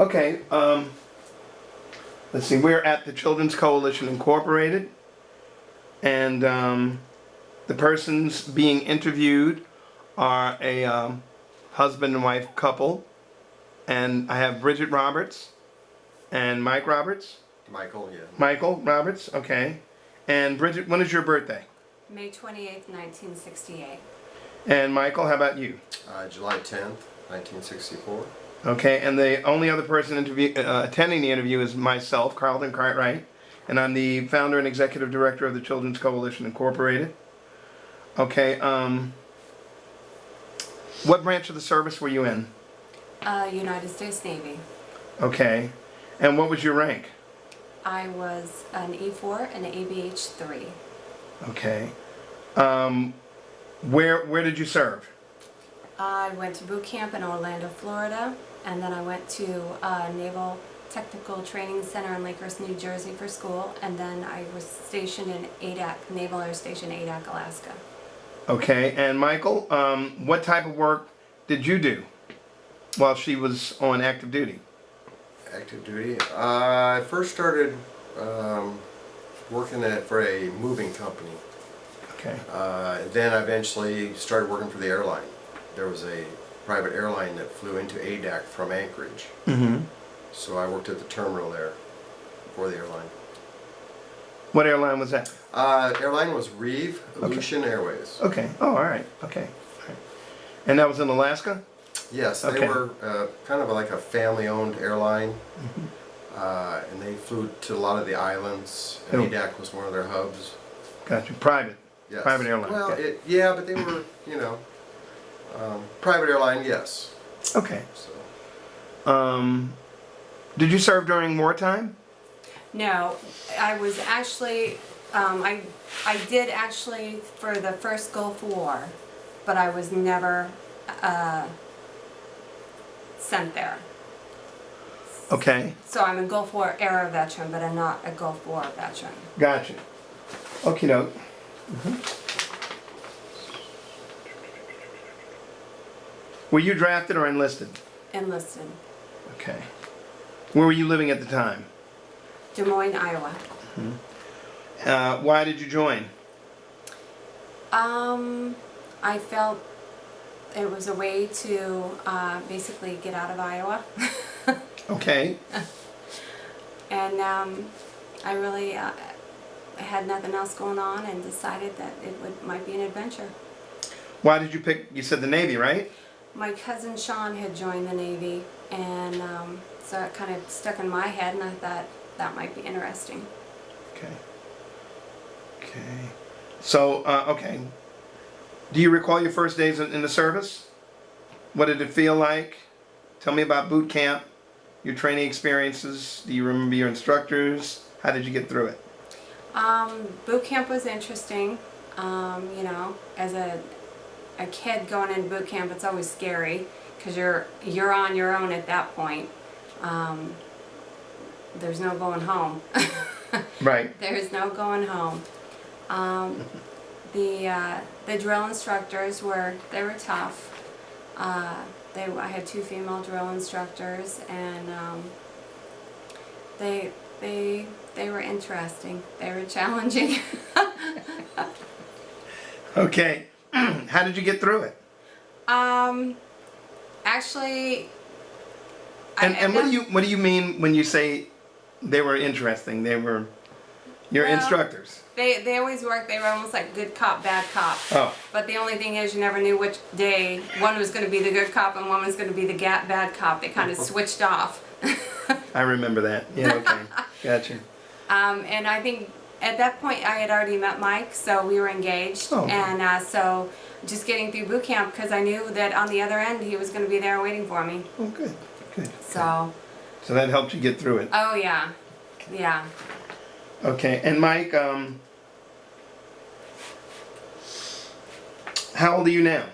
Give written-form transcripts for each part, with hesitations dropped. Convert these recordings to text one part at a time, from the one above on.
Okay, let's see, we're at the Children's Coalition Incorporated, and the persons being interviewed are a husband and wife couple, and I have Bridget Roberts and Mike Roberts. Michael, yeah. Michael Roberts, okay. And Bridget, when is your birthday? May 28th, 1968. And Michael, how about you? July 10th, 1964. Okay, and the only other person attending the interview is myself, Carlton Cartwright, and I'm the founder and executive director of the Children's Coalition Incorporated. Okay, what branch of the service were you in? United States Navy. Okay, and what was your rank? I was an E4 and an ABH 3. Okay, where did you serve? I went to boot camp in Orlando, Florida, and then I went to Naval Technical Training Center in Lakehurst, New Jersey for school, and then I was stationed in Adak, Naval Air Station Adak, Alaska. Okay, and Michael, what type of work did you do while she was on active duty? Active duty. I first started working for a moving company. Okay. Then I eventually started working for the airline. There was a private airline that flew into Adak from Anchorage. Mm-hmm. So I worked at the terminal there for the airline. What airline was that? Airline was Reeve Aleutian Airways. Okay. Oh, all right. Okay. All right. And that was in Alaska? Yes, they Okay. were kind of like a family-owned airline, Mm-hmm. and they flew to a lot of the islands. And Oh. Adak was one of their hubs. Gotcha. Private. Yes. Private airline. Well, Okay. yeah, but they were, private airline, yes. Okay. So. Did you serve during wartime? No, I was actually, I did actually for the first Gulf War, but I was never sent there. Okay. So I'm a Gulf War era veteran, but I'm not a Gulf War veteran. Gotcha. Okie doke. Were you drafted or enlisted? Enlisted. Okay. Where were you living at the time? Des Moines, Iowa. Why did you join? I felt it was a way to basically get out of Iowa. Okay. And I really had nothing else going on and decided that might be an adventure. Why did you pick, you said the Navy, right? My cousin Sean had joined the Navy, and so it kind of stuck in my head, and I thought that might be interesting. Okay. Okay. So, okay. Do you recall your first days in the service? What did it feel like? Tell me about boot camp, your training experiences. Do you remember your instructors? How did you get through it? Boot camp was interesting. As a kid going into boot camp, it's always scary because you're on your own at that point. There's no going home. Right. There's no going home. The drill instructors were tough. I had two female drill instructors, and they were interesting. They were challenging. Okay. How did you get through it? Actually, And what do you mean when you say they were interesting? They were your instructors. They always worked. They were almost like good cop, bad cop. Oh. But the only thing is, you never knew which day one was going to be the good cop and one was going to be the bad cop. They kind of switched off. I remember that. Yeah. Okay. Gotcha. And I think at that point I had already met Mike, so we were engaged. Oh. And so just getting through boot camp, because I knew that on the other end he was going to be there waiting for me. Oh, good. Good. So. So that helped you get through it. Oh yeah, yeah. Okay. And Mike, how old are you now?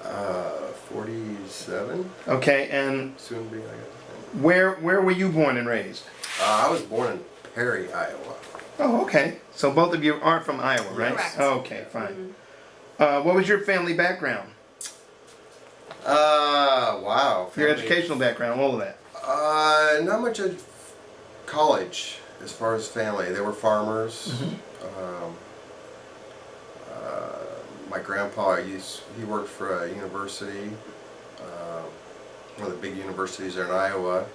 47. Okay. And Soon be, I guess. where were you born and raised? I was born in Perry, Iowa. Oh, okay. So both of you are from Iowa, right? Correct. Okay, fine. What was your family background? Wow. Your family. educational background, all of that. Not much of college as far as family. They were farmers. My grandpa he worked for a university, one of the big universities there in Iowa,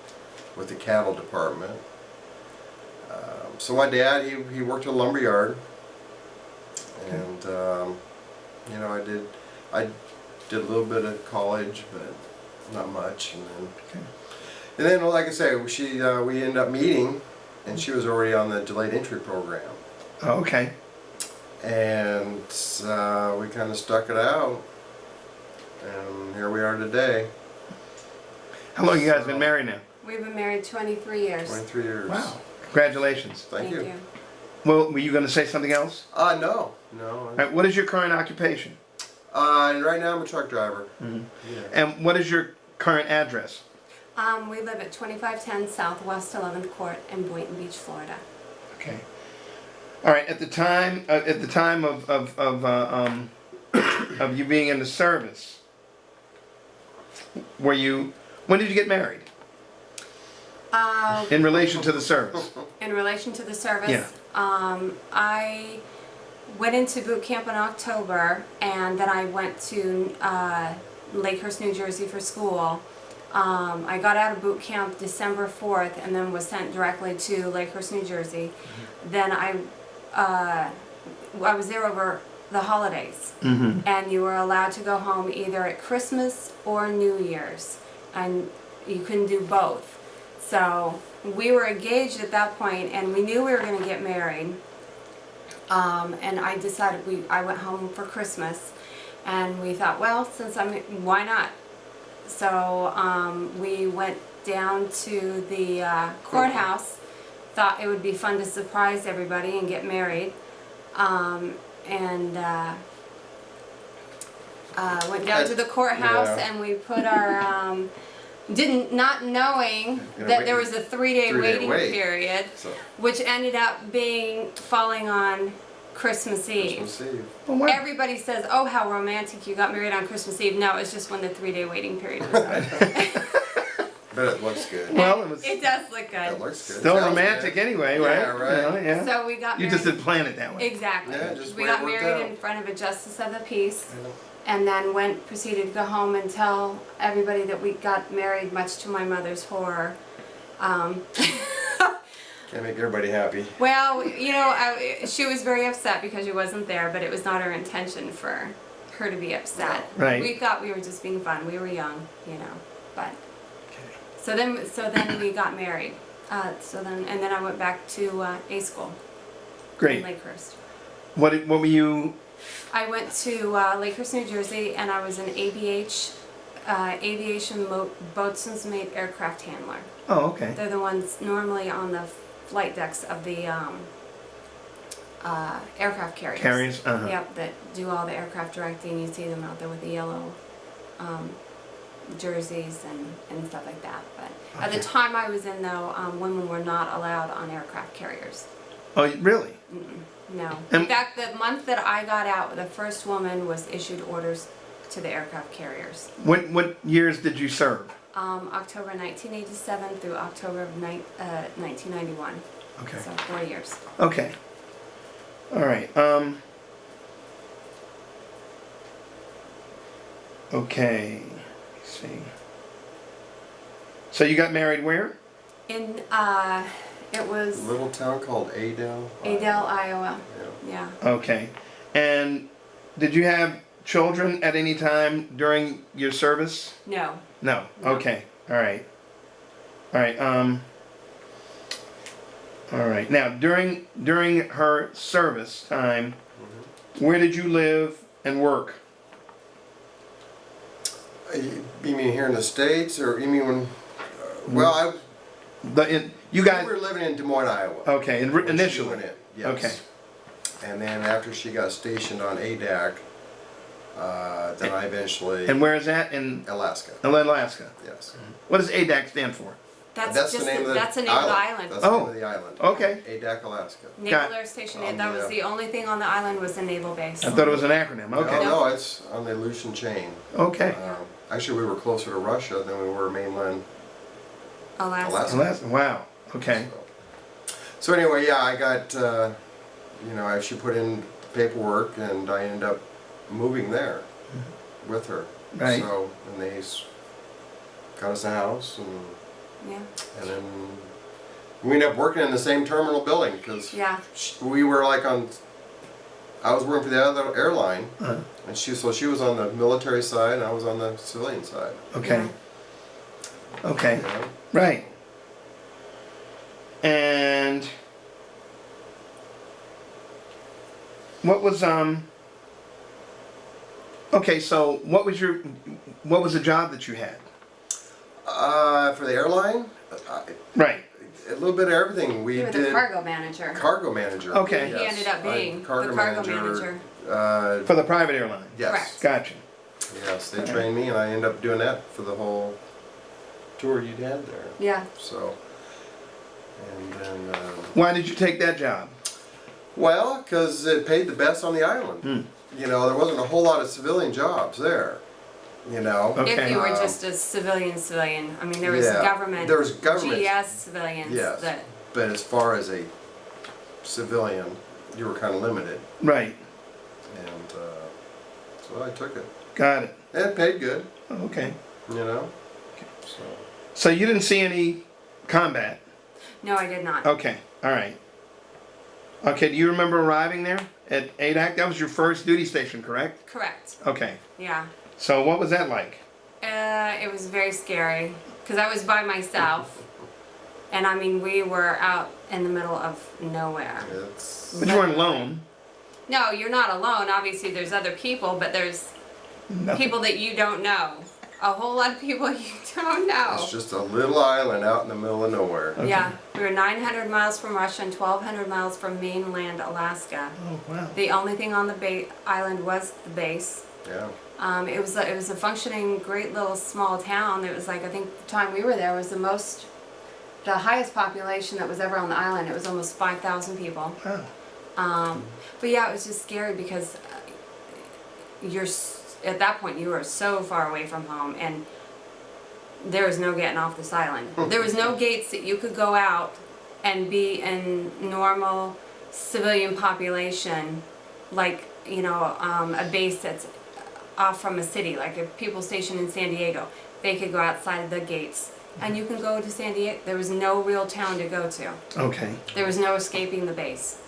with the cattle department. So my dad he worked at a lumber yard, and you know I did a little bit of college, but not much, and then like I say, we ended up meeting, and she was already on the delayed entry program. Oh, okay. And we kind of stuck it out, and here we are today. How long you guys been married now? We've been married 23 years. 23 years. Wow. Congratulations. Thank you. Well, were you going to say something else? No. All right, what is your current occupation? Right now I'm a truck driver. Mm-hmm. Yeah. And what is your current address? We live at 2510 Southwest 11th Court in Boynton Beach, Florida. Okay. All right. At the time of you being in the service, when did you get married? In relation to the service. In relation to the service, Yeah. I went into boot camp in October, and then I went to Lakehurst, New Jersey for school. I got out of boot camp December 4th and then was sent directly to Lakehurst, New Jersey. Then I was there over the holidays, and you were allowed to go home either at Christmas or New Year's, and you couldn't do both. So we were engaged at that point, and we knew we were going to get married. And I decided I went home for Christmas, and we thought, well, why not? So we went down to the courthouse. Thought it would be fun to surprise everybody and get married, and went down to the courthouse, Yeah. and we put our not knowing that there was a 3-day waiting period, which ended up falling on Christmas Eve. Christmas Eve. Oh, wow. Everybody says, "Oh, how romantic! You got married on Christmas Eve." No, it's just when the 3-day waiting period was up. But it looks good. Well, it does look It good. looks good. Still Sounds romantic good. anyway, Yeah, right? right. You know, yeah. So we got You married. just didn't plan it that way. Exactly. Yeah, just We the way got it worked married out. in front of a justice of the peace, Yeah. and then proceeded to go home and tell everybody that we got married, much to my mother's horror. Can't make everybody happy. Well, she was very upset because she wasn't there, but it was not her intention for her to be upset. Right. We thought we were just being fun. We were young, but Okay. so then we got married. And then I went back to A school in Great. Lakehurst. What were you? I went to Lakehurst, New Jersey, and I was an aviation boatswain's mate aircraft handler. Oh, okay. They're the ones normally on the flight decks of the aircraft carriers. Carriers. Uh-huh. Yep, that do all the aircraft directing. You see them out there with the yellow jerseys and stuff like that. But at the Okay. time I was in, though, women were not allowed on aircraft carriers. Oh, really? No. And- In fact, the month that I got out, the first woman was issued orders to the aircraft carriers. What years did you serve? October 1987 through October of 1991. Okay. So 4 years. Okay. All right. Okay. Let's see. So you got married where? It was A little town called Adel. Adel, Iowa. Yeah. Yeah. Okay. And did you have children at any time during your service? No. No. No. Okay. All right. All right. All right. Now, during her service time, where did you live and work? You mean here in the States, or you mean when? Well, You we guys. were living in Des Moines, Iowa. Okay. when she Initially. went in, yes. Okay. And then after she got stationed on ADAC, then I eventually. And where is that? In Alaska. Alaska. Yes. What does ADAC stand for? That's the just name of the that's the name of the island. That's the Oh. name of the island. Okay. ADAC, Alaska. Naval Got- Air Station. On That was the, the only thing on the island was the naval base. I thought it was an acronym. Okay. No, it's on the Aleutian chain. Okay. Actually, we were closer to Russia than we were mainland Alaska. Alaska. Wow. Okay. So anyway, yeah, I got, I actually put in paperwork and I ended up moving there with her. Right. So, and they got us a house Yeah. and then we ended up working in the same terminal building because Yeah. we were like I was working for the other airline Uh-huh. and she was on the military side and I was on the civilian side. Okay. Okay. You know? Right. And what was okay, so what was the job that you had? For the airline, Right. a little bit of everything. We You were did the cargo manager. cargo manager. Okay. He ended up being the cargo manager. For the private airline. Yes. Correct. Gotcha. Yes, they Okay. trained me, and I ended up doing that for the whole tour you'd had there. Yeah. So, and then, Why did you take that job? well, because it paid the best on the island. Hmm. You know, there wasn't a whole lot of civilian jobs there. You know. Okay. If you were Um, just a civilian. I mean, there was Yeah. government. There was government. GS civilians. Yes. That. But as far as a civilian, you were kind of limited, Right. and so I took it. Got it. And it paid good. Okay. You know. So. So you didn't see any combat? No, I did not. Okay. All right. Okay. Do you remember arriving there at ADAC? That was your first duty station, correct? Correct. Okay. Yeah. So what was that like? It was very scary because I was by myself, and I mean we were out in the middle of nowhere. It's But you weren't alone. No, you're not alone. Obviously, there's other people, but there's Nothing. people that you don't know. A whole lot of people you don't know. It's just a little island out in the middle of nowhere. Okay. Yeah, we were 900 miles from Russia and 1,200 miles from mainland Alaska. Oh wow. The only thing on the island was the base. Yeah. It was a functioning, great little small town. It was like, I think the time we were there was the highest population that was ever on the island. It was almost 5,000 people. Wow. But yeah, it was just scary because at that point you were so far away from home and there was no getting off this island. There was no gates that you could go out and be in normal civilian population, like, a base that's off from a city, like if people stationed in San Diego, they could go outside of the gates. And you can go to San Diego. There was no real town to go to. Okay. There was no escaping the base.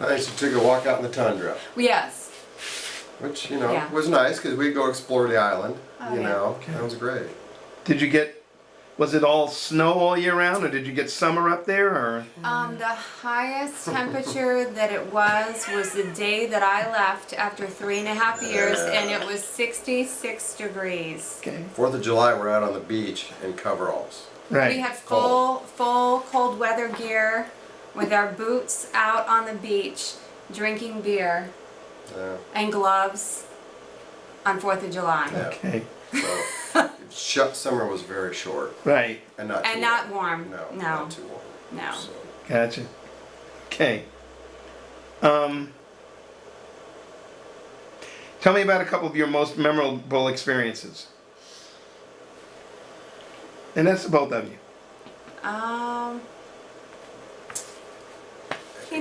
I used to take a walk out in the tundra, Yes. which, Yeah. was nice because we'd go explore the island, Oh, you yeah. know. Okay. That was great. Did you was it all snow all year round, or did you get summer up there, or? The highest temperature that it was the day that I left after 3.5 years, and it was 66 degrees. Okay. 4th of July, we're out on the beach in coveralls. Right. We had full cold weather gear with our boots out on the beach, drinking beer, Yeah. and gloves on 4th of July. Yeah. Okay. So, summer was very short Right. and not too And not warm. No, No. not too warm. No. So, Gotcha. Okay. Tell me about a couple of your most memorable experiences. And that's both of you.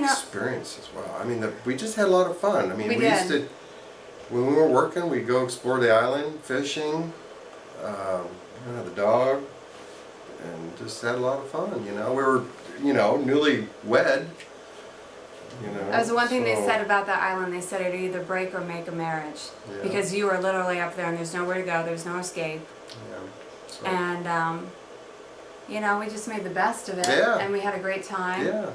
experiences. Wow. I mean, we just had a lot of fun. I mean, We used did. to, when we were working, we'd go explore the island, fishing, the dog, and just had a lot of fun. We were, newly wed. That was the one thing they so- said about that island. They said it'd either break or make a marriage. Yeah. Because you were literally up there and there's nowhere to go, there's no escape. Yeah. So, And, we just made the best of it. Yeah. And we had a great time. yeah,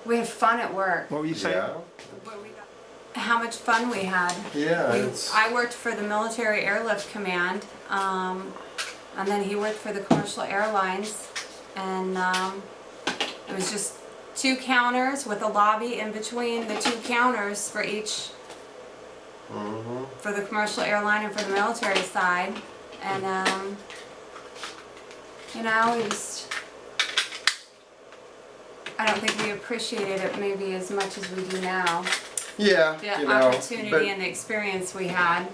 We had fun at work. What were you saying? yeah, How much fun we had. yeah. It's, I worked for the Military Airlift Command, and then he worked for the commercial airlines, and it was just 2 counters with a lobby in between the 2 counters for each, mhm. for the commercial airline and for the military side, and we just, I don't think we appreciated it maybe as much as we do now. Yeah, The but- opportunity and the experience we had.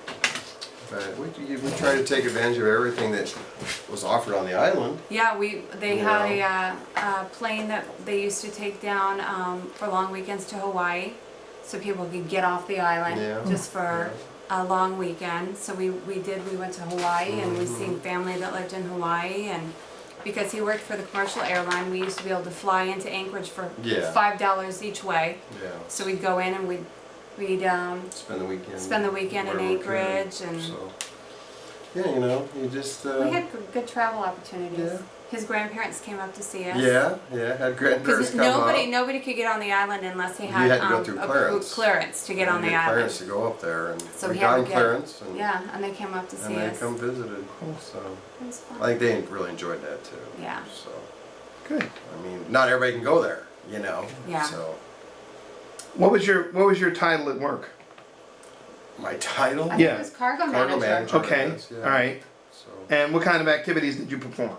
But we tried to take advantage of everything that was offered on the island. Yeah, they Yeah. had a plane that they used to take down for long weekends to Hawaii, so people could get off the island Yeah. just for a long weekend. So we went to Hawaii and we seen family that lived in Hawaii, and because he worked for the commercial airline, we used to be able to fly into Anchorage for Yeah. $5 each way. Yeah. So we'd go in and we'd Spend the weekend. spend the weekend in wherever we could. Anchorage, and So, yeah, you just. we had good travel opportunities. Yeah. His grandparents came up to see us. Yeah, had grandparents Because come up. nobody could get on the island unless they You had, had to go through clearance. clearance to get on You the had island. clearance to go up there, and So we we had got to them get- clearance, and, Yeah, and they came up to see and they us. come visited. So It was fun. I think they really enjoyed that too. Yeah. So Good. I mean, not everybody can go there, Yeah. So What was your title at work? my title. I think Yeah. it was cargo Cargo manager. manager. Okay. Yes, yeah. All right. So. And what kind of activities did you perform?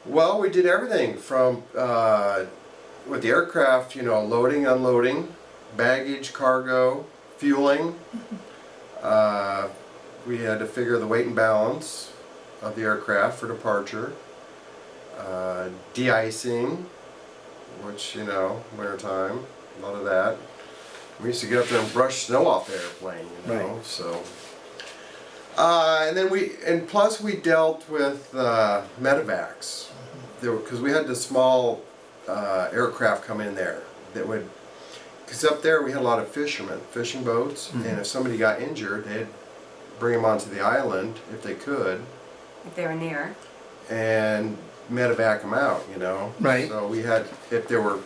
Well, we did everything from with the aircraft, loading, unloading, baggage, cargo, fueling. We had to figure the weight and balance of the aircraft for departure. De-icing, which, wintertime, a lot of that. We used to get up there and brush snow off the airplane, Right. so. And plus we dealt with medevacs, because we had the small aircraft come in there that would, because up there we had a lot of fishermen, fishing boats, and if somebody got injured, they'd bring them onto the island if they could, If they were near. and medevac them out, Right. So we had, if there were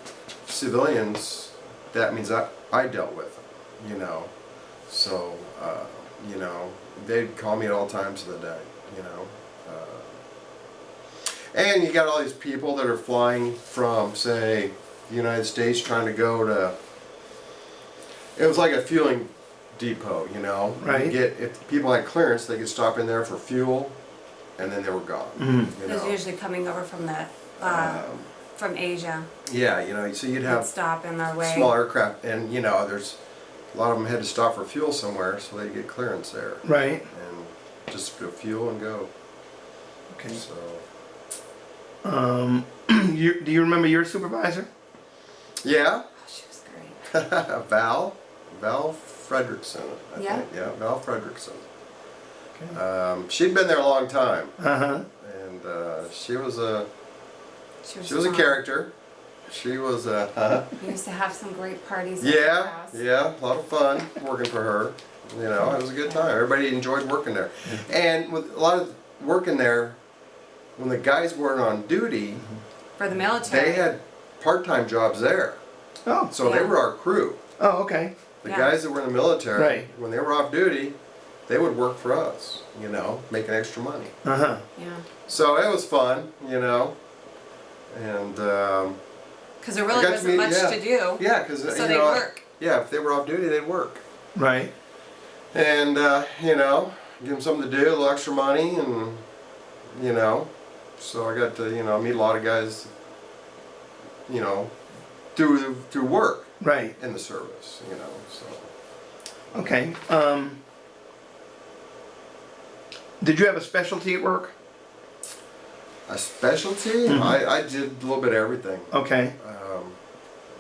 civilians, that means I dealt with them, So, they'd call me at all times of the day, And you got all these people that are flying from, say, the United States trying to go to, it was like a fueling depot, Right. If people had clearance, they could stop in there for fuel, and then they were gone, Mm-hmm. It was usually coming over from the from Asia. Yeah, so you'd They'd have stop in their way. small aircraft, and there's a lot of them had to stop for fuel somewhere, so they'd get clearance there, Right. and just go fuel and go. Okay. So Do you remember your supervisor? yeah, Oh, she was great. Val Fredrickson, I Yeah? think. Yeah, Val Fredrickson. Okay. She'd been there a long time, Uh-huh. and she was a She was a fun. character. She was a We used to have some great parties at her yeah, house. yeah, a lot of fun working for her. It was a good time. Everybody enjoyed working there. And with a lot of working there, when the guys weren't on duty, For the military. they had part-time jobs there. Oh. So they Yeah. were our crew. Oh, okay. The Yeah. guys that were in the military, Right. when they were off duty, they would work for us, making extra money. Uh-huh. Yeah. So it was fun, and Because there really got to wasn't meet- much yeah. to do. yeah, because So they work. Yeah, if they were off duty, they'd work. Right. And give them something to do, a little extra money, and so I got to meet a lot of guys, through work Right. in the service, so. Okay. Did you have a specialty at work? A specialty? Mhm. I did a little bit of everything, Okay.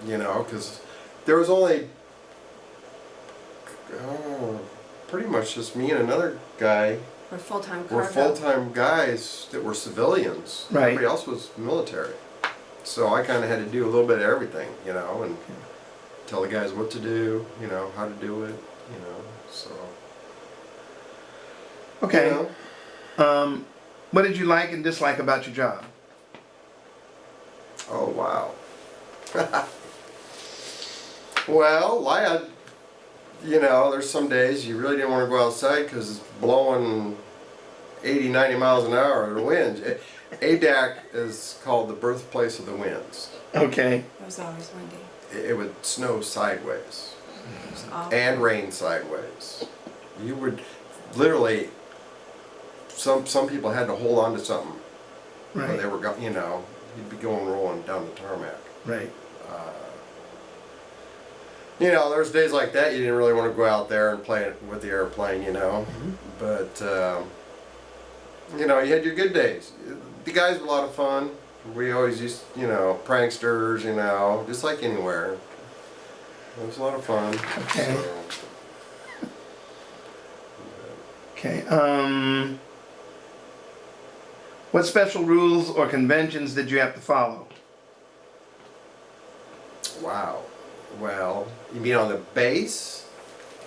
because there was only pretty much just me and another guy We're full-time were cargo. full-time guys that were civilians. Right. Everybody else was military. So I kind of had to do a little bit of everything, and tell the guys what to do, how to do it, so. Okay. You know. What did you like and dislike about your job? Oh, wow. Well, there's some days you really didn't want to go outside because it's blowing 80, 90 miles an hour, the winds. ADAC is called the birthplace of the winds. Okay. It was always windy. It would snow sideways It was awful. and rain sideways. You would literally, some people had to hold on to something. Or they Right. were, you'd be rolling down the tarmac. Right. You know, there's days like that you didn't really want to go out there and play it with the airplane, you know. But, you know, you had your good days. The guys were a lot of fun. We always used, you know, pranksters, you know, just like anywhere. It was a lot of fun. Okay. So, Okay. What special rules or conventions did you have to follow? wow. Well, you mean on the base?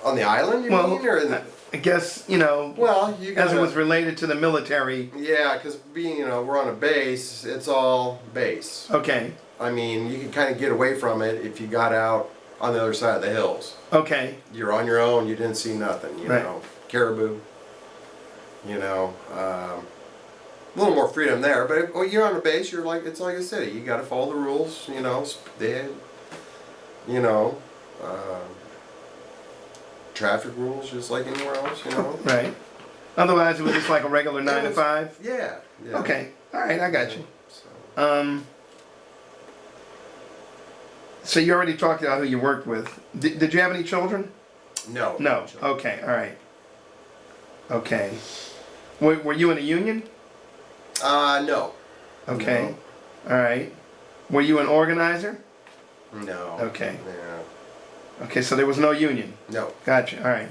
On the island, you Well, mean? Or in the, I guess, you know, well, you as got it was related to the military. yeah, because being, you know, we're on a base, it's all base. Okay. I mean, you can kind of get away from it if you got out on the other side of the hills. Okay. You're on your own, you didn't see nothing, you Right. know. Caribou, you know. A little more freedom there, but when you're on a base, you're like, it's like a city. You got to follow the rules, you know. You know, traffic rules just like anywhere else, you know. Right. Otherwise, it was just like a regular 9 to 5. Yeah. Yeah. Okay. All right. I got you. So, So you already talked about who you worked with. Did you have any children? no. No. Okay. All right. Okay. Were you in a union? No. Okay. All right. Were you an organizer? No. Okay. Yeah. Okay. So there was no union. No. Gotcha. All right.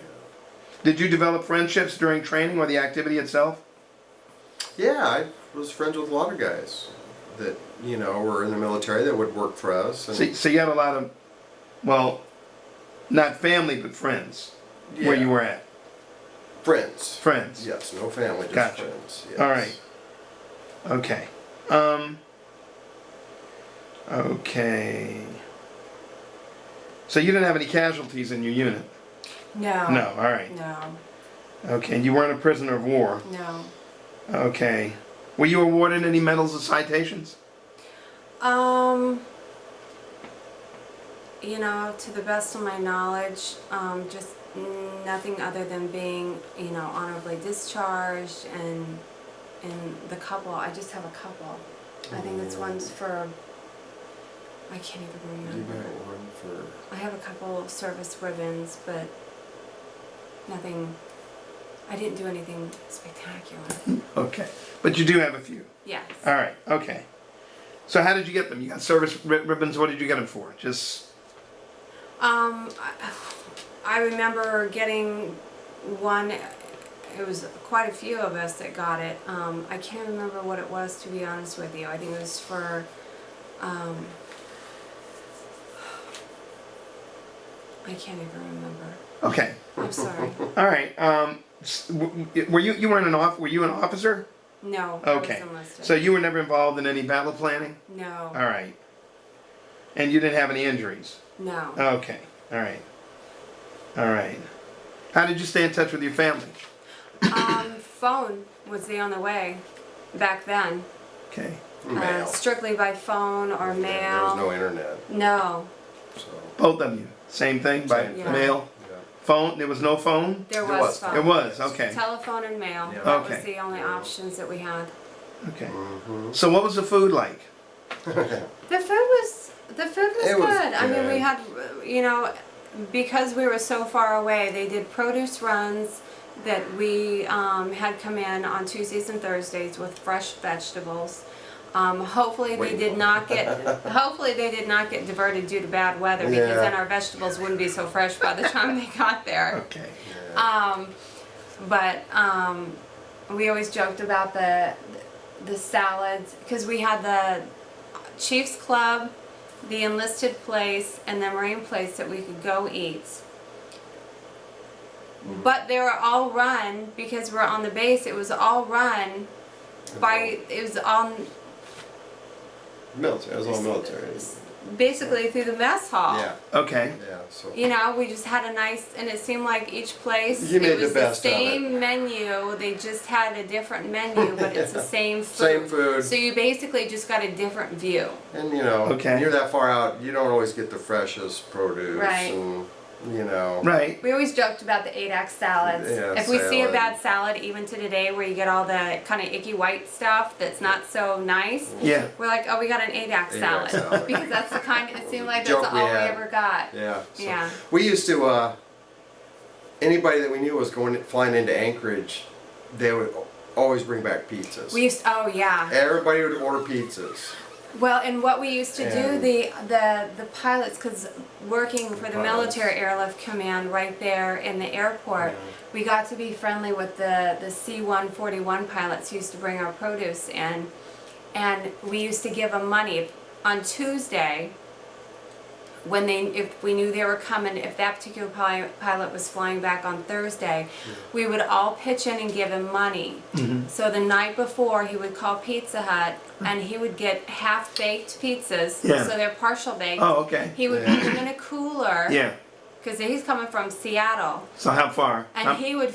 Did you develop friendships during training or the activity itself? Yeah, I was friends with a lot of guys that, you know, were in the military that would work for us. And So you had a lot of, well, not family, but friends where Yeah. you were at. Friends. Friends. Yes, no family, just Gotcha. friends. Yes. All right. Okay. Okay. So you didn't have any casualties in your unit? No. No. All right. No. Okay. You weren't a prisoner of war? No. Okay. Were you awarded any medals or citations? You know, to the best of my knowledge, just nothing other than being, you know, honorably discharged and the couple. I just have a couple. I think it's one's for. I can't even You remember. got one for. I have a couple of service ribbons, but nothing. I didn't do anything spectacular. Okay. But you do have a few? Yes. All right. Okay. So how did you get them? You got service ribbons. What did you get them for? Just... I remember getting one. It was quite a few of us that got it. I can't remember what it was, to be honest with you. I think it was for. I can't even remember. Okay. I'm sorry. All right. Were you weren't an were you an officer? No. Okay. I was enlisted. So you were never involved in any battle planning? No. All right. And you didn't have any injuries? No. Okay. All right. All right. How did you stay in touch with your family? Phone was the only way back then. Okay. Mail. Strictly by phone or Yeah, mail. there was no internet, No. so. Both of you. Same thing by Same thing. mail? Yeah. Phone? There was no phone? There There was was phone. It was. Okay. Telephone and mail. Yeah. That Okay. was the only options that we had. Okay. Mm-hmm. So what was the food like? The food was It was good. I mean, we good. had, you know, because we were so far away, they did produce runs that we had come in on Tuesdays and Thursdays with fresh vegetables. Hopefully they did not get diverted due to bad weather, because Yeah. then our vegetables wouldn't be so fresh by the time they got there. Okay. Yeah. But we always joked about the salads, because we had the Chiefs Club, the Enlisted Place, and the Marine Place that we could go eat. But they were all run, because we're on the base, it was all run by, it was on Military, it was all military. basically through the mess hall. Yeah, Okay. yeah, so. You know, we just had a nice, and it seemed like each place, You made it was the best of it. same menu, they just had a different menu, but it's the same food. Same food. So you basically just got a different view. And you know, Okay. when you're that far out, you don't always get the freshest produce. Right. And, you know. Right. We always joked about the 8-act salads. Yeah, If we see a salad. bad salad, even to today, where you get all the kind of icky white stuff that's not so nice, Yeah. we're like, oh, we got an 8-act 8-act salad. salad. Because that's the kind, it seemed like Joke that's we all we had. ever got. Yeah. So Yeah. We used to, anybody that we knew was flying into Anchorage, they would always bring back pizzas. Oh yeah. Everybody would order pizzas. Well, and what we used to do, And- the pilots, because working for the Pilots. military airlift command right there in the airport, Yeah. we got to be friendly with the C-141 pilots who used to bring our produce in, and we used to give them money on Tuesday. If we knew they were coming, if that particular pilot was flying back on Thursday, we would all pitch in and give him money. Mm-hmm. So the night before, he would call Pizza Hut and he would get half-baked pizzas, Yeah. so they're partial baked. Oh, okay. He would Yeah. put them in a cooler, Yeah. because he's coming from Seattle, So how far? and he would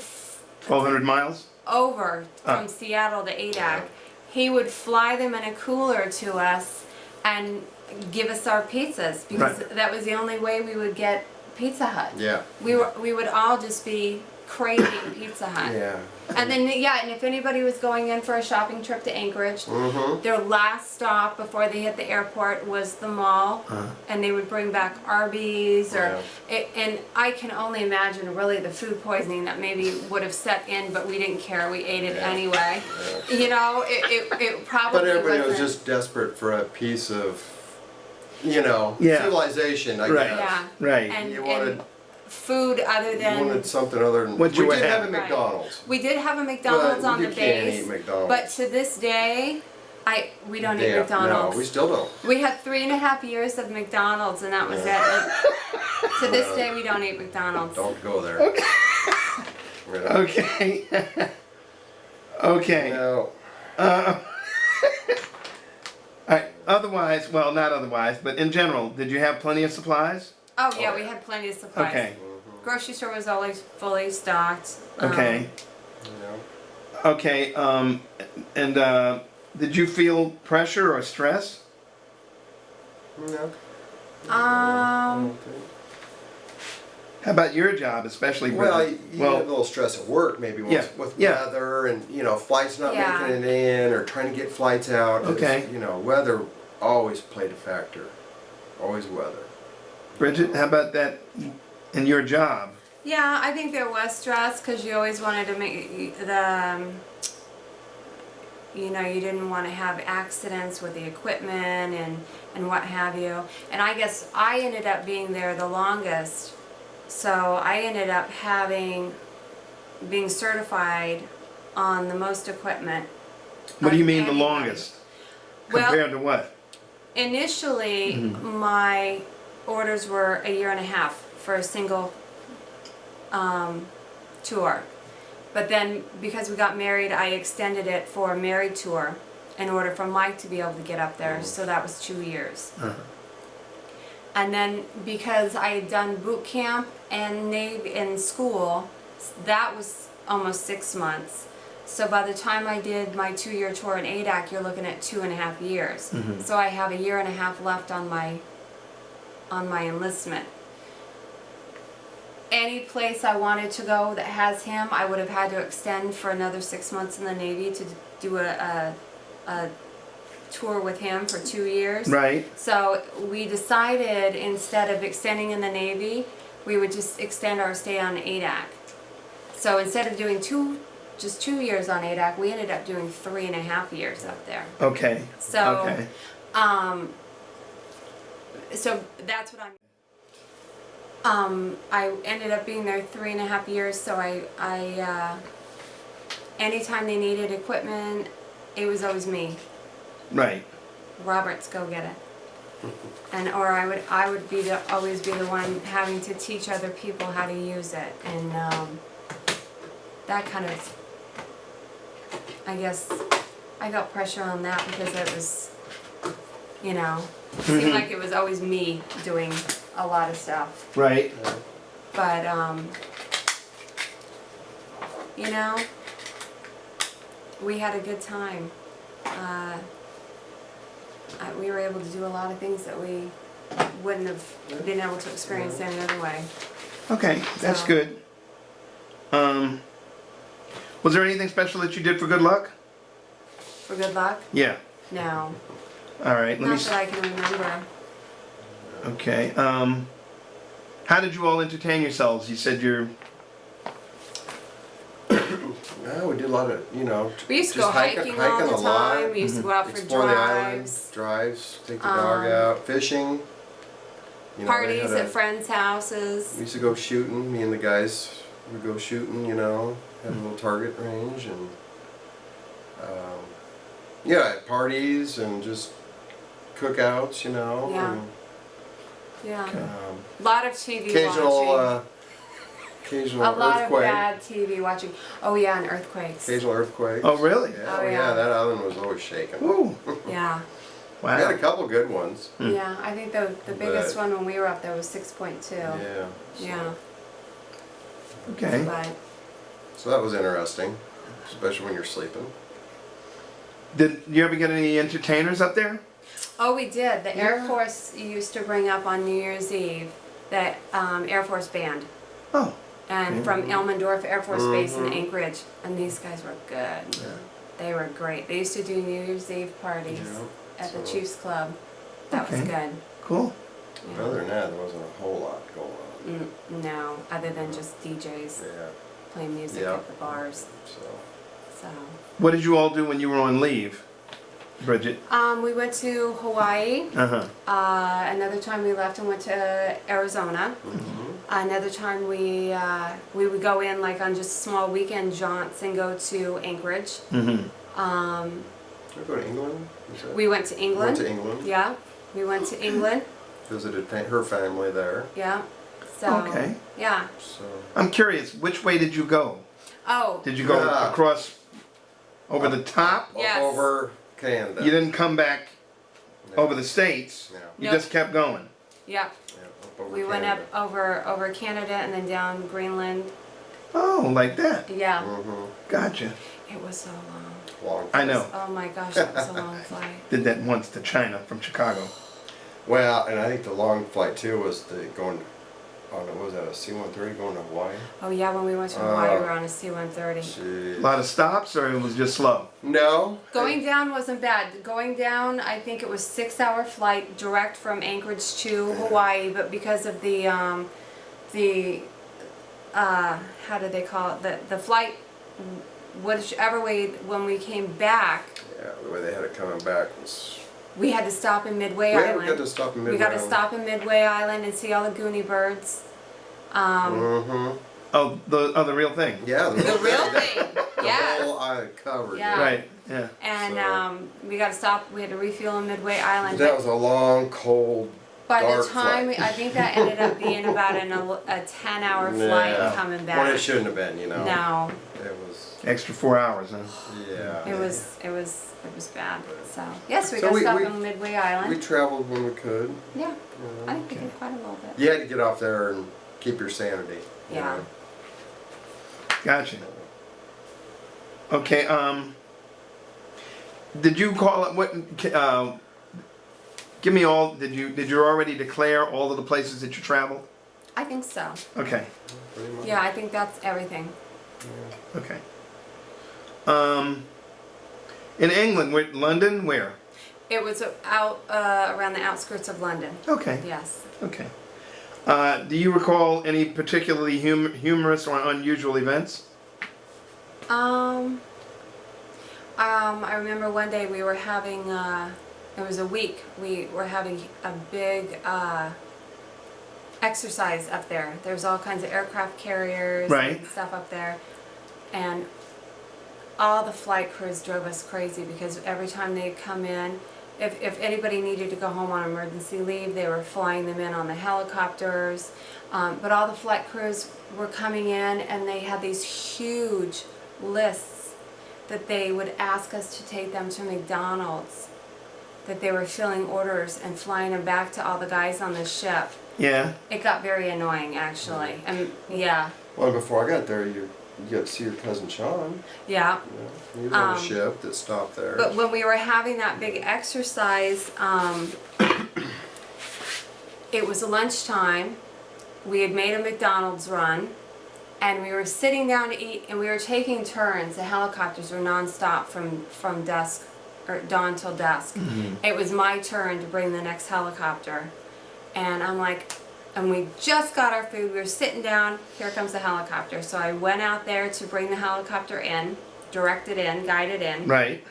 1,200 miles? over from Oh. Seattle to Adak. He would fly them in a cooler to us and give us our pizzas, because Right. that was the only way we would get Pizza Hut. Yeah. We would all just be craving Pizza Hut. Yeah. And then and if anybody was going in for a shopping trip to Anchorage, Mm-hmm. their last stop before they hit the airport was the mall, and they would bring back Arby's and I can only imagine really the food poisoning that maybe would have set in, but we didn't care. We ate it Yeah. anyway. You know, it probably But everybody was wasn't. just desperate for a piece of, you know, Yeah. civilization, I Right. guess. Yeah. Right. And, You wanted- and food other You than wanted something other than. What you we would did have have. a Right. McDonald's. we did have a McDonald's But on you the can't base, eat McDonald's. but to this day, we don't eat Yeah, McDonald's. No, we still don't. We had 3.5 years of McDonald's, and that was it. Like, to this day, we don't eat McDonald's. Don't go there. Okay. Okay. Okay. No. Otherwise, well, not otherwise, but in general, did you have plenty of supplies? Oh yeah, we had plenty of supplies. Okay. Grocery store was always fully stocked. Okay. No. Okay. And did you feel pressure or stress? No. Um, How about your job, especially? Well, Bridget? you get a little stress at work maybe Yeah, with yeah. weather and, you know, flights not Yeah. making it in or trying to get flights out. It's, Okay. You know, weather always played a factor. Always weather. Bridget, how about that in your job? yeah, I think there was stress because you always wanted to make you know, you didn't want to have accidents with the equipment and what have you. And I guess I ended up being there the longest, so I ended up being certified on the most equipment. What do you of mean the anybody. longest? Well, Compared to what? initially, my orders were 1.5 years for a single tour. But then, because we got married, I extended it for a married tour in order for Mike to be able to get up there. So that was 2 years. And then, because I had done boot camp and Navy in school, that was almost 6 months. So by the time I did my 2-year tour in ADAC, you're looking at 2.5 years. So I have 1.5 years left on my enlistment. Any place I wanted to go that has him, I would have had to extend for another 6 months in the Navy to do a tour with him for 2 years. Right. So we decided, instead of extending in the Navy, we would just extend our stay on ADAC. So instead of doing just 2 years on ADAC, we ended up doing 3.5 years up there. Okay. So, Okay. so that's what I ended up being there 3.5 years. So anytime they needed equipment, it was always me. Right. Roberts, go get it. Or I would always be the one having to teach other people how to use it, and that kind of, I guess, I got pressure on that because it was, you know, seemed like it was always me doing a lot of stuff. Right. But you know, we had a good time. We were able to do a lot of things that we wouldn't have been able to experience any other way. Okay, that's So- good. Was there anything special that you did for good luck? For good luck? Yeah. No. All right. Let me. Not that I can remember. Okay. How did you all entertain yourselves? You said you're. Yeah, we did a lot of, We used to just go hiking all hiking the a lot, time. We used to go out for explore the island, drives. drives, take the dog out, fishing. They Parties had at friends' houses. We used to go shooting. Me and the guys would go shooting. Had a little target range and at parties and just cookouts. Yeah. And, Yeah. Okay. A lot of TV watching. Occasional A lot earthquake. of bad TV watching. Oh yeah, and earthquakes. Occasional earthquakes. Oh, really? Yeah, Oh, yeah. yeah. That island was always shaking. Ooh. Yeah. We had a Wow. couple good ones. Yeah. I think the biggest But- one when we were up there was 6.2. Yeah. So, Yeah. Okay. But so that was interesting, especially when you're sleeping. Did you ever get any entertainers up there? oh, we did. The Air Yeah. Force used to bring up on New Year's Eve the Air Force band. Oh. And Okay. from Elmendorf Air Force Base in Mhm. Anchorage, and these guys were good. They were great. They used to do New Year's Eve parties Yeah, at the so- Chiefs Club. That was Okay. good. Cool. Yeah. Other than that, there wasn't a whole lot going on. No, other than just DJs Yeah. playing music Yeah. at the bars. So. So, What did you all do when you were on leave, Bridget? we went to Hawaii. Uh huh. Another time we left and went to Arizona. Mm-hmm. Another time we would go in like on just small weekend jaunts and go to Anchorage. Mm-hmm. Did we go to England? You said? We went to England. Went to England. Yeah, we went to England. Visited her family there. Yeah. So. Okay. Yeah. So. I'm curious, which way did you go? Oh. Did you go Yeah. across over the top? Yes. Up over Canada. You didn't come back No. over the states. Yeah. You Nope. just kept going. Yeah. Yeah, up over We went up Canada. over Canada and then down Greenland. Oh, like that. Yeah. Mm-hmm. Gotcha. It was so long. Long. I know. Oh my gosh, it was a long flight. Did that once to China from Chicago. Well, and I think the long flight too was the going on. What was that, a C-130 going to Hawaii? Oh yeah, when we went to Hawaii, we were on a C-130. A Jeez. lot of stops, or it was just slow? No. Going down wasn't bad. Going down, I think it was 6-hour flight direct from Anchorage to Hawaii, but because of the how do they call it? The flight, whichever way, when we came back, Yeah, the way they had it coming back was. we had to stop in Midway We Island. got to stop in Midway. We got to stop in Midway Island and see all the Goonie birds. Mm-hmm. Oh, the real thing. Yeah. The real thing, The yes. whole island covered. Yeah. Right. Yeah. And So- we got to stop. We had to refuel in Midway Island. That was a long, cold. By the dark time flight. I think that ended up being about a 10-hour flight Yeah. coming back. Well, it shouldn't have been, No, It was. Extra 4 hours, huh? Yeah. it was bad. So yes, we So got we- stuck we- in Midway We Island. traveled when we could. Yeah, you I know. think we did quite a little bit. You had to get off there and keep your sanity. you Yeah. know. Gotcha. Okay. Did you call it what? Give me all. Did you already declare all of the places that you traveled? I think so. Okay. Pretty much. Yeah, I think that's everything. Okay. In England, London, where? It was out around the outskirts of London. Okay. Yes. Okay. Do you recall any particularly humorous or unusual events? I remember one day we were having, it was a week, we were having a big exercise up there. There's all kinds of aircraft carriers Right. and stuff up there. And all the flight crews drove us crazy because every time they'd come in, if anybody needed to go home on emergency leave, they were flying them in on the helicopters. But all the flight crews were coming in and they had these huge lists that they would ask us to take them to McDonald's, that they were filling orders and flying them back to all the guys on the ship. Yeah. It got very annoying, actually. And yeah, Well, before I got there, you got to see your cousin Sean. yeah. You were on a ship that stopped there. But when we were having that big exercise, it was lunchtime, we had made a McDonald's run, and we were sitting down to eat, and we were taking turns. The helicopters were nonstop from dusk, or dawn till dusk. It was my turn to bring the next helicopter, and I'm like, and we just got our food. We were sitting down. Here comes the helicopter. So I went out there to bring the helicopter in, direct it in, guide it in. Right.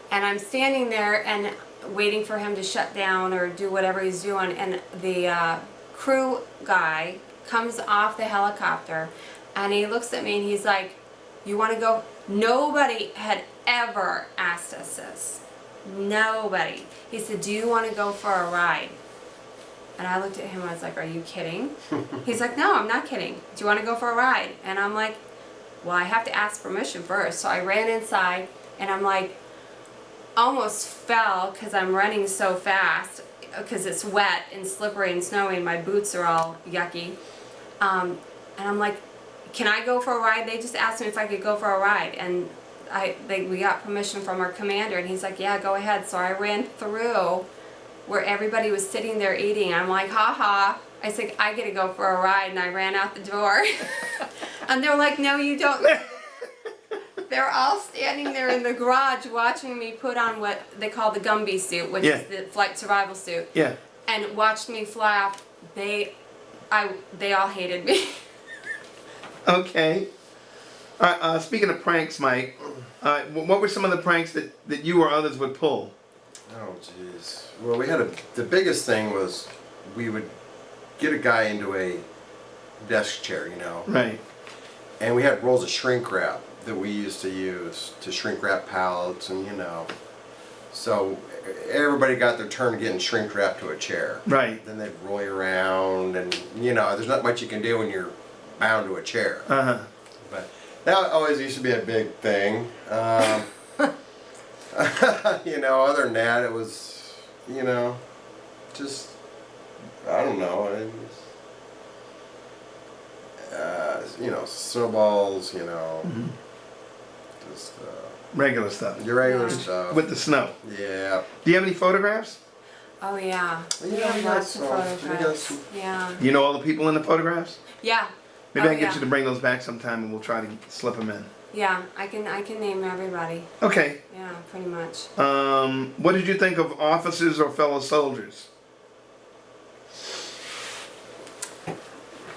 And I'm standing there and waiting for him to shut down or do whatever he's doing, and the crew guy comes off the helicopter, and he looks at me and he's like, "You want to go?" Nobody had ever asked us this. Nobody. He said, "Do you want to go for a ride?" And I looked at him and I was like, "Are you kidding?" He's like, "No, I'm not kidding. Do you want to go for a ride?" And I'm like, "Well, I have to ask permission first." So I ran inside, and I'm like, almost fell because I'm running so fast because it's wet and slippery and snowy and my boots are all yucky. And I'm like, "Can I go for a ride?" They just asked me if I could go for a ride, and we got permission from our commander, and he's like, "Yeah, go ahead." So I ran through where everybody was sitting there eating. I'm like, "Ha ha." I said, "I get to go for a ride," and I ran out the door. And they're like, "No, you don't." They're all standing there in the garage watching me put on what they call the Gumby suit, which is the flight survival suit. Yeah. And watched me fly off. They all hated me. Okay. Speaking of pranks, Mike, what were some of the pranks that you or others would pull? Oh, jeez. Well, the biggest thing was we would get a guy into a desk chair, you know. Right. And we had rolls of shrink wrap that we used to use to shrink wrap pallets, and you know. So everybody got their turn getting shrink wrapped to a chair. Right. Then they'd roll you around, and you know, there's not much you can do when you're bound to a chair. Uh-huh. But that always used to be a big thing. You know, other than that, it was, you know, just, I don't know. You know, snowballs, you know, just Regular stuff. your regular Yeah. stuff. With the snow. Yeah. Do you have any photographs? Oh yeah. We Yeah, have we got lots of some. We got photographs. some. Yeah. Do you know all the people in the photographs? Yeah. Maybe Oh, I can get yeah. you to bring those back sometime and we'll try to slip them in. Yeah, I can name everybody. Okay. Yeah, pretty much. What did you think of officers or fellow soldiers?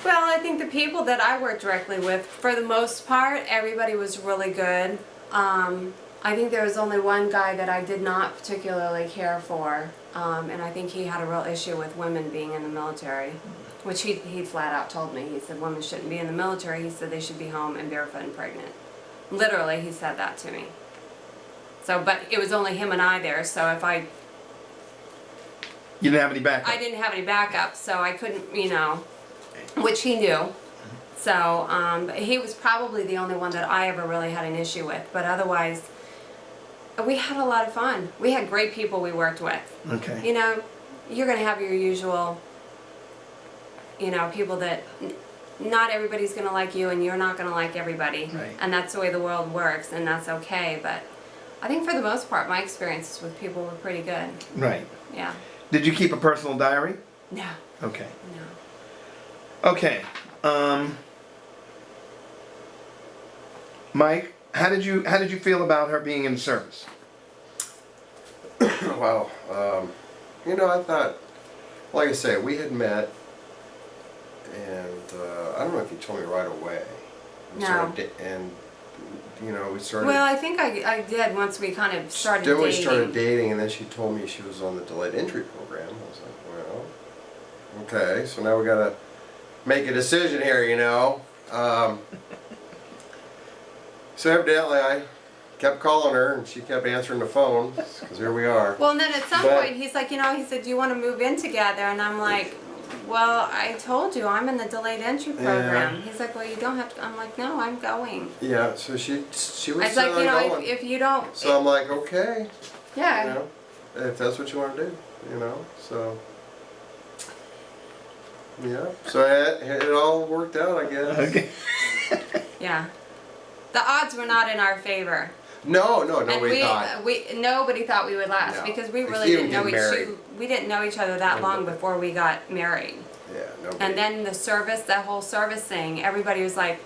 Well, I think the people that I worked directly with, for the most part, everybody was really good. I think there was only one guy that I did not particularly care for, and I think he had a real issue with women being in the military, which he flat out told me. He said women shouldn't be in the military. He said they should be home and barefoot and pregnant. Literally, he said that to me. So, but it was only him and I there, so if You didn't have any backup? I didn't have any backup, so I couldn't, you know, which he knew. So he was probably the only one that I ever really had an issue with. But otherwise, we had a lot of fun. We had great people we worked with. Okay. You know, you're going to have your usual, you know, people that not everybody's going to like you and you're not going to like everybody. Right. And that's the way the world works, and that's okay. But I think for the most part, my experiences with people were pretty good. Right. Yeah. Did you keep a personal diary? No. Okay. No. Okay. Mike, how did you feel about her being in the service? Well, you know, I thought, like I say, we had met, and I don't know if you told me right away. We No. started and you know, we started. Well, I think I did once we kind of started Then we dating. started dating, and then she told me she was on the delayed entry program. I was like, well, okay, so now we gotta make a decision here, you know. So evidently I kept calling her, and she kept answering the phone, because here we are. Well, and then at some But- point he's like, you know, he said, "Do you want to move in together?" And I'm like, "Well, I told you I'm in the delayed entry program." Yeah. He's like, "Well, you don't have to." I'm like, "No, I'm going." Yeah, so she was It's set like, on you know, going. if you don't, So I'm like, okay, yeah. you know, if that's what you want to do, you know, so. Yeah, so it all worked out, I guess. Okay. Yeah. The odds were not in our favor. No, And nobody thought. nobody thought we would last No. because we Because really even didn't know getting married. we didn't know each other that long Nobody. before we got married. Yeah, nobody. And then the service, that whole service thing, everybody was like,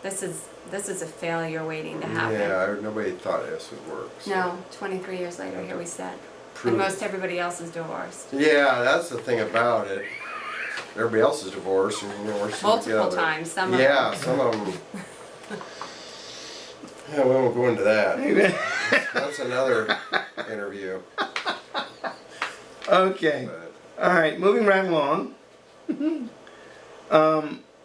this is a failure waiting to happen. Yeah, nobody thought this would work. So. No, 23 years later, here we sit. Prove And it. most everybody else is divorced. Yeah, that's the thing about it. Everybody else is divorced, and we're still Multiple together. times, some of Yeah, them. some of them. Yeah, we won't go into that. That's another interview. Okay. But All right, moving right along.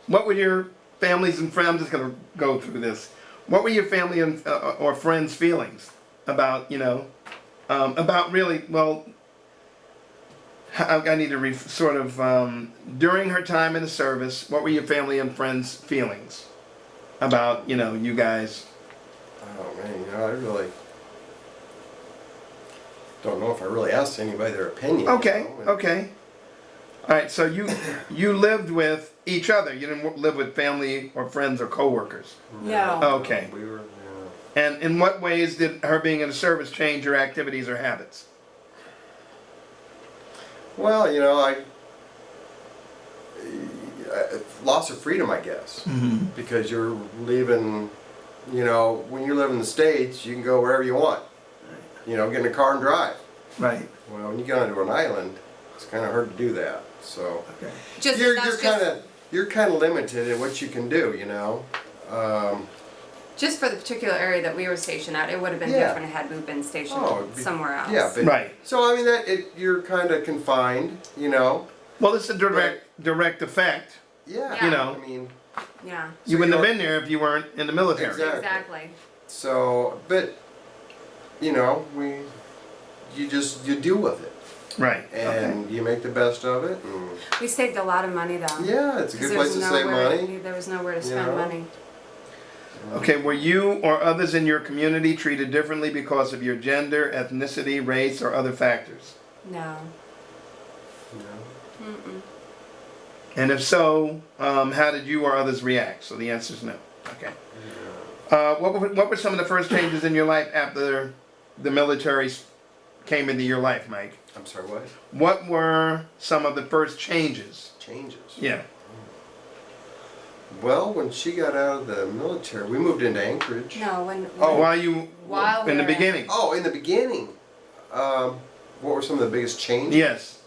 What were your families and friends? I'm just gonna go through this. What were your family and or friends' feelings about about really well? I need to sort of during her time in the service. What were your family and friends' feelings about you guys? oh man, I really don't know if I really asked anybody their opinion. Okay, And- okay. All right, so you lived with each other. You didn't live with family or friends or coworkers. No. Okay. We were. And in what ways did her being in the service change your activities or habits? Well, loss of freedom, I guess, because you're leaving. When you live in the States, you can go wherever you want. Get in a car and drive. Right. Well, when you get onto an island, it's kind of hard to do that. So Okay. Just, you're that's you're kind of limited in what you can do. just for the particular area that we were stationed at, it would have been Yeah. different had we been stationed Oh, it'd be- somewhere else. Yeah, but, Right. So I mean you're kind of confined. Well, it's a direct effect. Yeah. Yeah. I mean. Yeah. You wouldn't have you're- been there if you weren't in the military. Exactly. Exactly. So, but you deal with it. Right. And you make the best of it. And We saved a lot of money though. yeah, it's a 'Cause good place to save money. There was nowhere to spend know. money. Okay. Were you or others in your community treated differently because of your gender, ethnicity, race, or other factors? No. You know? Mm-mm. And if so, how did you or others react? So the answer is no. Okay. What were some of the first changes in your life after the military came into your life, Mike? I'm sorry, what? What were some of the first changes? Changes. Yeah. Well, when she got out of the military, we moved into Anchorage. No. When. Oh. While you While we in the were in- beginning. Oh, in the beginning. What were some of the biggest changes? Yes.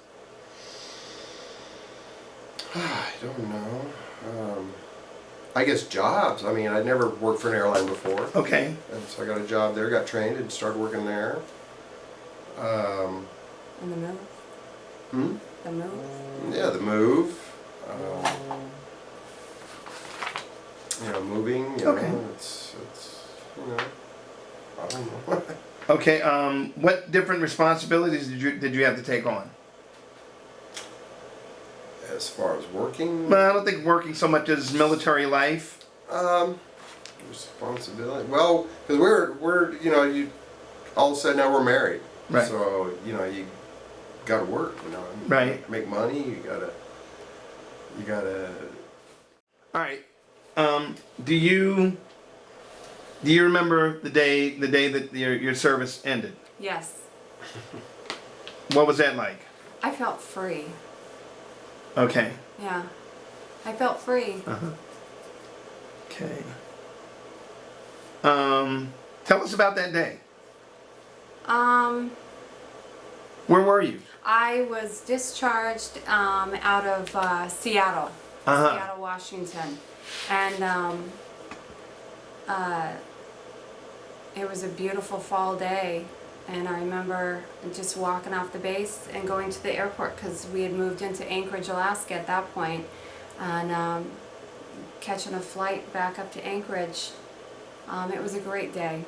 I don't know. I guess jobs. I mean, I'd never worked for an airline before. Okay. And so I got a job there, got trained, and started working there. In the move. Hmm? The move. Yeah, the move. Moving. Okay. It's I don't know. Okay. What different responsibilities did you have to take on? As far as working, Well, I don't think working so much as military life. responsibility. Well, because we're you all of a sudden now we're married. Right. So you got to work. Right. Make money. You gotta. All right. Do you remember the day that your service ended? Yes. What was that like? I felt free. Okay. Yeah. I felt free. Okay. Tell us about that day. Where were you? I was discharged out of Seattle, Seattle, Washington, and it was a beautiful fall day. And I remember just walking off the base and going to the airport because we had moved into Anchorage, Alaska at that point, and catching a flight back up to Anchorage. It was a great day.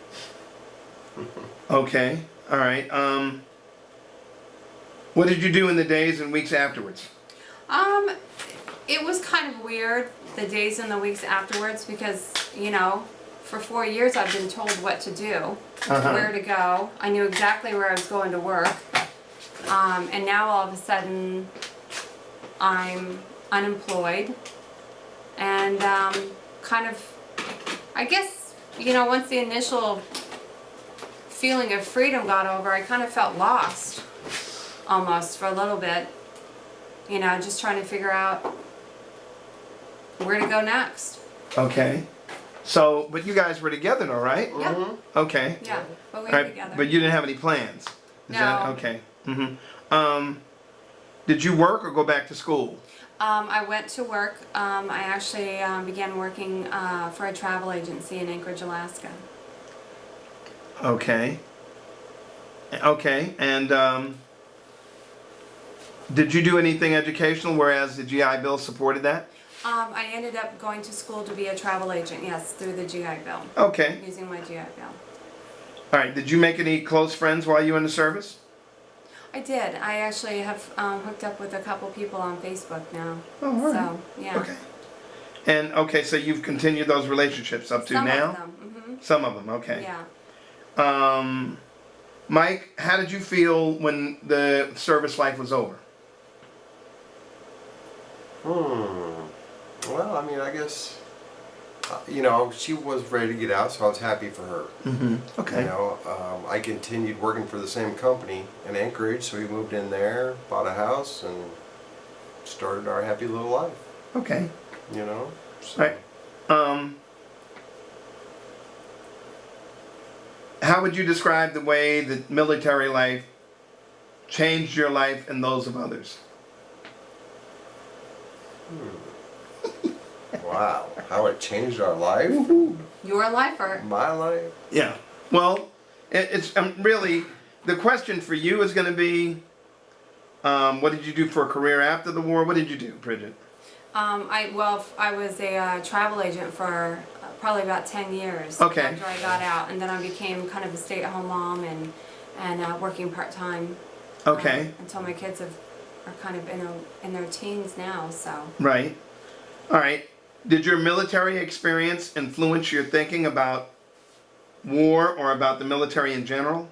Okay. All right. What did you do in the days and weeks afterwards? It was kind of weird, the days and the weeks afterwards, because, for 4 years I've been told what to do, where to go. I knew exactly where I was going to work. And now all of a sudden I'm unemployed. And kind of, I guess, once the initial feeling of freedom got over, I kind of felt lost, almost, for a little bit. You know, just trying to figure out where to go next. Okay. So, but you guys were together though, right? Yeah. Okay. Yeah, but we All were right, together. but you didn't have any plans? Is that, No. okay. Did you work or go back to school? I went to work. I actually began working for a travel agency in Anchorage, Alaska. Okay. Okay, and did you do anything educational, whereas the GI Bill supported that? I ended up going to school to be a travel agent, yes, through the GI Bill, Okay. using my GI Bill. All right, did you make any close friends while you were in the service? I did. I actually have hooked up with a couple people on Facebook now. Oh, all right. So, yeah. Okay. And, okay, so you've continued those relationships up to Some now? of them. Some of them, okay. Yeah. Mike, how did you feel when the service life was over? Well, I mean, I guess, you know, she was ready to get out, so I was happy for her. Okay. You know, I continued working for the same company in Anchorage, so we moved in there, bought a house, and started our happy little life. Okay. You know. So. Right. How would you describe the way that military life changed your life and those of others? Wow, how it changed our life. Your life or? My life. Yeah. Well, it's really the question for you is going to be, what did you do for a career after the war? What did you do, Bridget? I was a travel agent for probably about 10 years Okay. after I got out, and then I became kind of a stay-at-home mom and working part-time. Okay. Until my kids are kind of in their teens now, so. Right. All right. Did your military experience influence your thinking about war or about the military in general?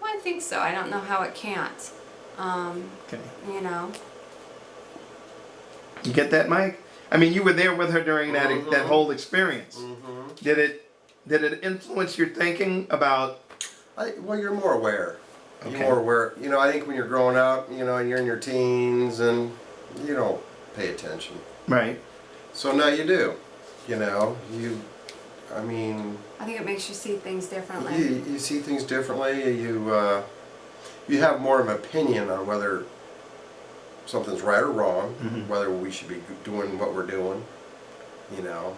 Well, I think so. I don't know how it can't. Okay. You know. You get that, Mike? I mean, you were there with her during that whole experience. Did it influence your thinking about? Well, you're more aware. Okay. You're more aware. You know, I think when you're growing up, you know, and you're in your teens, and you don't pay attention. Right. So now you do. You know, I mean. I think it makes you see things differently. You see things differently. You have more of an opinion on whether something's right or wrong, whether we should be doing what we're doing. You know,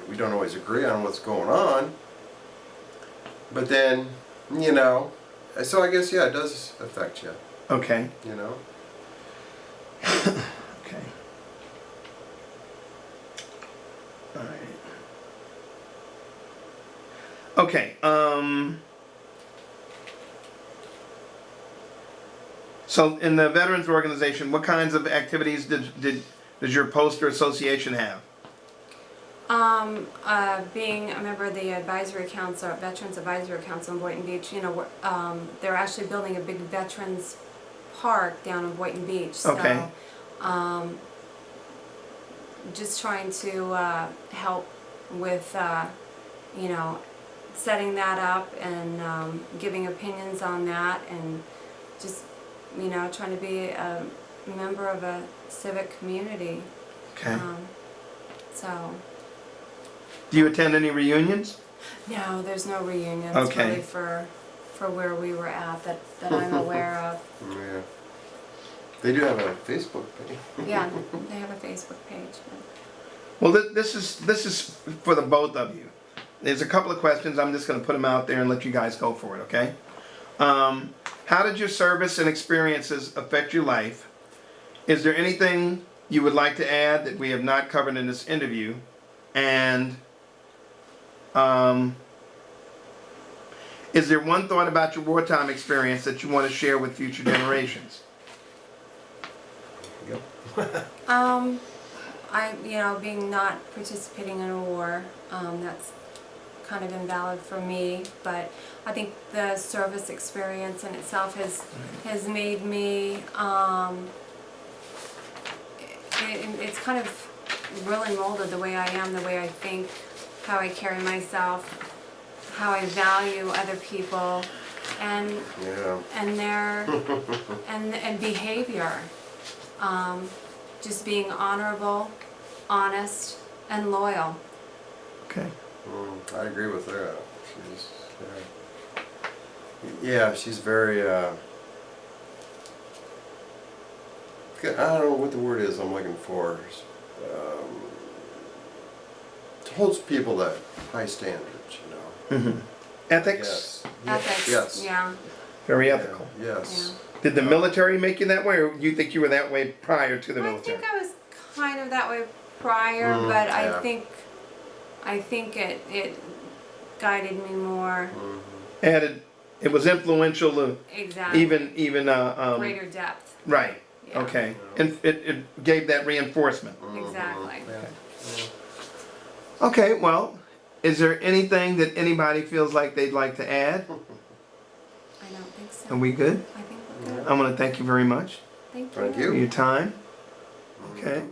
we don't always agree on what's going on. But then, you know, so I guess, yeah, it does affect you. Okay. You know? Okay. All right. Okay. So in the Veterans Organization, what kinds of activities does your post or association have? Being a member of the advisory council, Veterans Advisory Council in Boynton Beach, you know, they're actually building a big veterans park down in Boynton Beach. Okay. So, just trying to help with, you know, setting that up and giving opinions on that, and just, you know, trying to be a member of a civic community. Okay. So. Do you attend any reunions? No, there's no reunions Okay. really for where we were at that I'm aware of. Yeah. They do have a Facebook page. Yeah, they have a Facebook page. Well, this is for the both of you. There's a couple of questions. I'm just going to put them out there and let you guys go for it, okay? How did your service and experiences affect your life? Is there anything you would like to add that we have not covered in this interview? And is there one thought about your wartime experience that you want to share with future generations? Yep. You know, being not participating in a war, that's kind of invalid for me, but I think the service experience in itself has made me, it's kind of really molded the way I am, the way I think, how I carry myself, how I value other people and Yeah. their and behavior. Just being honorable, honest, and loyal. Okay. I agree with that. Yeah, she's very, I don't know what the word is I'm looking for. Holds people to high standards, you know. Mm-hmm. Ethics? Yes. Ethics. Yes. Yeah. Very ethical. Yes. Did the military make you that way, or you think you were that way prior to the I military? think I was kind of that way prior, Mm, but yeah. I think it guided me more. Added, it was influential to Exactly. even Greater depth. right. Yeah. Okay. And it gave that reinforcement. Exactly. Okay, well, is there anything that anybody feels like they'd like to add? I don't think so. Are we good? I think we're good. I want to thank you very much Thank you. Thank for you. your time. Okay.